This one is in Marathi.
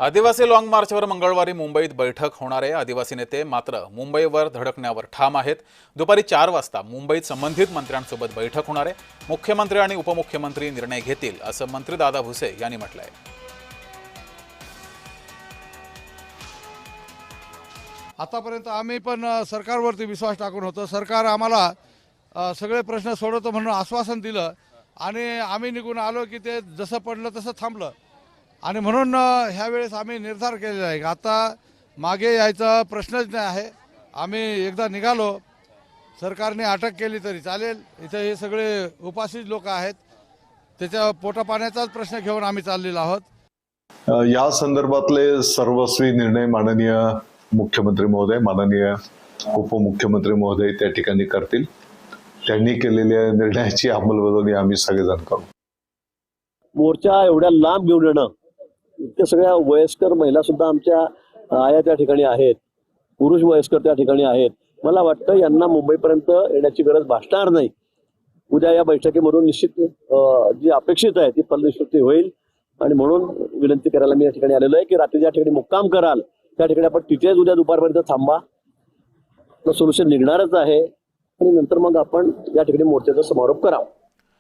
आदिवासी लॉंग मार्चवर मंगळवारी मुंबईत बैठक होणार आहे। आदिवासी नेते मात्र मुंबईवर धडकण्यावर ठाम आहेत। दुपारी 4 वाजता मुंबईत संबंधित मंत्र्यांसोबत बैठक होणार आहे। मुख्यमंत्री आणि उपमुख्यमंत्री निर्णय घेतील असं मंत्री दादा भुसे यांनी म्हटलंय। आतापर्यंत आम्ही पण सरकारवरती विश्वास टाकून होतो। सरकार आम्हाला सगळे प्रश्न सोडवतो म्हणून आश्वासन दिलं आणि आम्ही निघून आलो की ते जसं पडलं तसं थांबलं आणि म्हणून ह्या वेळेस आम्ही निर्धार केलेला आहे की आता मागे यायचा प्रश्नच नाही आहे। आम्ही एकदा निघालो, सरकारने अटक केली तरी चालेल। इथे हे सगळे उपाशी लोक आहेत, त्याच्या पोटापाण्याचाच प्रश्न घेऊन आम्ही चाललेलो आहोत। या संदर्भातले सर्वस्वी निर्णय माननीय मुख्यमंत्री महोदय, माननीय उपमुख्यमंत्री महोदय त्या ठिकाणी करतील। त्यांनी केलेल्या निर्णयाची अंमलबजावणी आम्ही सगळेजण करू। मोर्चा एवढ्या लांब घेऊन येणं, इतक्या सगळ्या वयस्कर महिला सुद्धा आमच्या आया त्या ठिकाणी आहेत, पुरुष वयस्कर त्या ठिकाणी आहेत। मला वाटतं यांना मुंबईपर्यंत येण्याची गरज भासणार नाही। उद्या या बैठकीमधून निश्चित जी अपेक्षित आहे ती फलनिश्चिती होईल आणि म्हणून विनंती करायला मी या ठिकाणी आलेलो आहे की रात्री ज्या ठिकाणी मुक्काम कराल त्या ठिकाणी आपण तिथेच उद्या दुपारपर्यंत थांबा। सोल्युशन निघणारच आहे आणि नंतर मग आपण या ठिकाणी मोर्चाचा समारोप करावा।